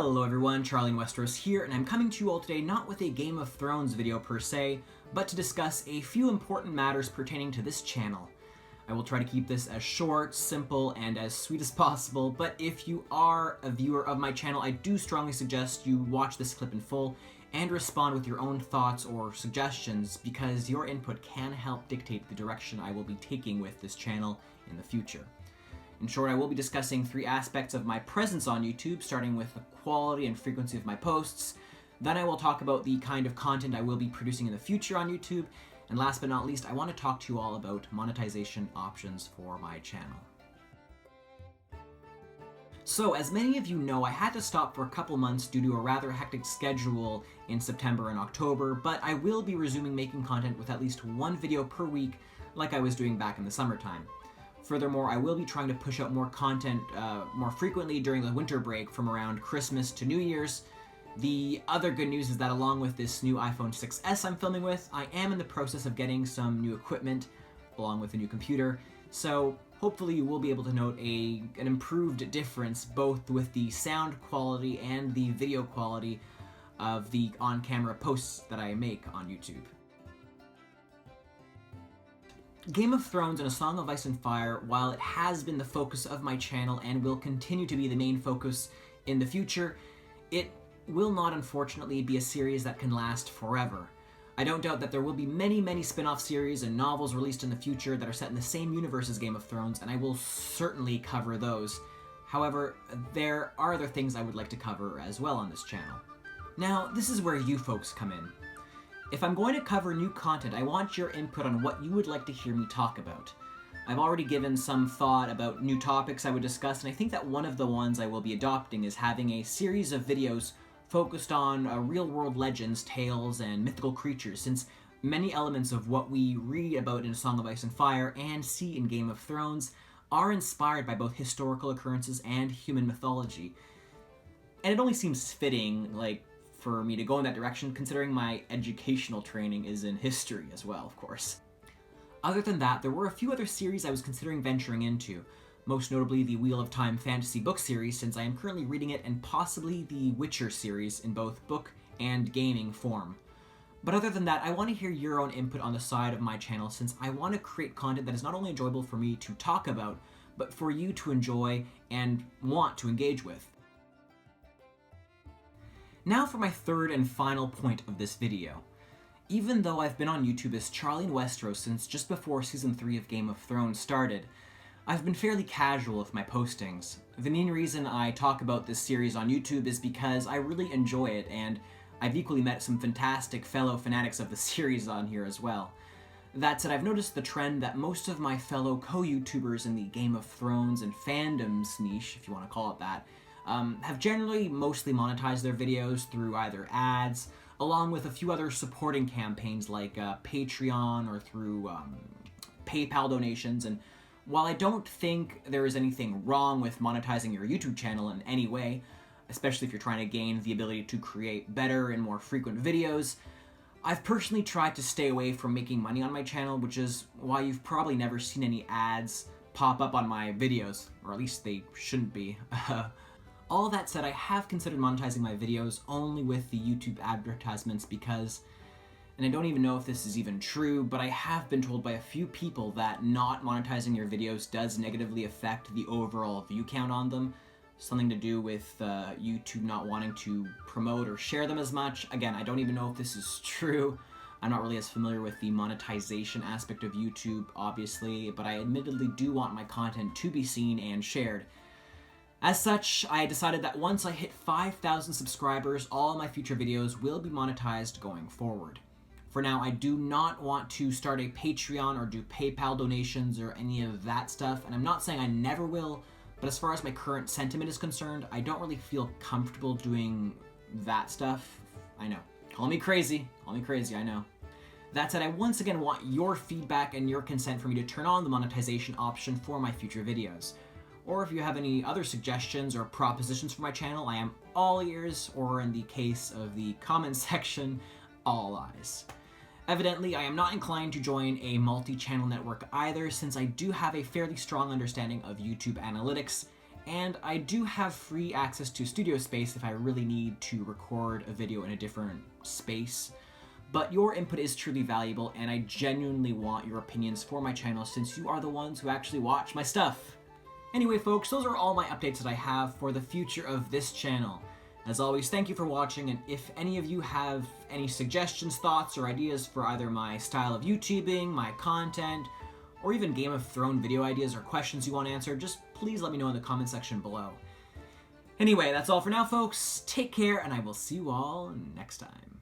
Hello everyone, Charlie and Westeros here, and I'm coming to you all today not with a Game of Thrones video per se, but to discuss a few important matters pertaining to this channel. I will try to keep this as short, simple, and as sweet as possible, but if you are a viewer of my channel, I do strongly suggest you watch this clip in full and respond with your own thoughts or suggestions, because your input can help dictate the direction I will be taking with this channel in the future. In short, I will be discussing three aspects of my presence on YouTube, starting with the quality and frequency of my posts. Then I will talk about the kind of content I will be producing in the future on YouTube. And last but not least, I want to talk to you all about monetization options for my channel. So, as many of you know, I had to stop for a couple months due to a rather hectic schedule in September and October, but I will be resuming making content with at least one video per week like I was doing back in the summertime. Furthermore, I will be trying to push out more content more frequently during the winter break from around Christmas to New Year's. The other good news is that along with this new iPhone 6s I'm filming with, I am in the process of getting some new equipment along with a new computer, so hopefully you will be able to note an improved difference both with the sound quality and the video quality of the on-camera posts that I make on YouTube. Game of Thrones and A Song of Ice and Fire, while it has been the focus of my channel and will continue to be the main focus in the future, it will not unfortunately be a series that can last forever. I don't doubt that there will be many spin-off series and novels released in the future that are set in the same universe as Game of Thrones, and I will certainly cover those. However, there are other things I would like to cover as well on this channel. Now, this is where you folks come in. If I'm going to cover new content, I want your input on what you would like to hear me talk about. I've already given some thought about new topics I would discuss, and I think that one of the ones I will be adopting is having a series of videos focused on real-world legends, tales, and mythical creatures, since many elements of what we read about in A Song of Ice and Fire and see in Game of Thrones are inspired by both historical occurrences and human mythology. And it only seems fitting, for me to go in that direction, considering my educational training is in history as well, of course. Other than that, there were a few other series I was considering venturing into, most notably the Wheel of Time fantasy book series, since I am currently reading it, and possibly the Witcher series in both book and gaming form. But other than that, I want to hear your own input on the side of my channel, since I want to create content that is not only enjoyable for me to talk about, but for you to enjoy and want to engage with. Now for my third and final point of this video. Even though I've been on YouTube as Charlie and Westeros since just before Season 3 of Game of Thrones started, I've been fairly casual with my postings. The main reason I talk about this series on YouTube is because I really enjoy it, and I've equally met some fantastic fellow fanatics of the series on here as well. That said, I've noticed the trend that most of my fellow co-YouTubers in the Game of Thrones and fandoms niche, if you want to call it that, have generally mostly monetized their videos through either ads, along with a few other supporting campaigns like Patreon or through PayPal donations. And while I don't think there is anything wrong with monetizing your YouTube channel in any way, especially if you're trying to gain the ability to create better and more frequent videos, I've personally tried to stay away from making money on my channel, which is why you've probably never seen any ads pop up on my videos, or at least they shouldn't be. All that said, I have considered monetizing my videos only with the YouTube advertisements because, and I don't even know if this is even true, but I have been told by a few people that not monetizing your videos does negatively affect the overall view count on them. Something to do with YouTube not wanting to promote or share them as much. Again, I don't even know if this is true. I'm not really as familiar with the monetization aspect of YouTube, obviously, but I admittedly do want my content to be seen and shared. As such, I decided that once I hit 5,000 subscribers, all my future videos will be monetized going forward. For now, I do not want to start a Patreon or do PayPal donations or any of that stuff, and I'm not saying I never will, but as far as my current sentiment is concerned, I don't really feel comfortable doing that stuff. I know. Call me crazy, I know. That said, I once again want your feedback and your consent for me to turn on the monetization option for my future videos. Or if you have any other suggestions or propositions for my channel, I am all ears, or in the case of the comment section, all eyes. Evidently, I am not inclined to join a multi-channel network either, since I do have a fairly strong understanding of YouTube analytics and I do have free access to studio space if I really need to record a video in a different space. But your input is truly valuable, and I genuinely want your opinions for my channel since you are the ones who actually watch my stuff. Anyway folks, those are all my updates that I have for the future of this channel. As always, thank you for watching, and if any of you have any suggestions, thoughts, or ideas for either my style of YouTubing, my content, or even Game of Thrones video ideas or questions you want answered, just please let me know in the comment section below. Anyway, that's all for now folks, take care, and I will see you all next time.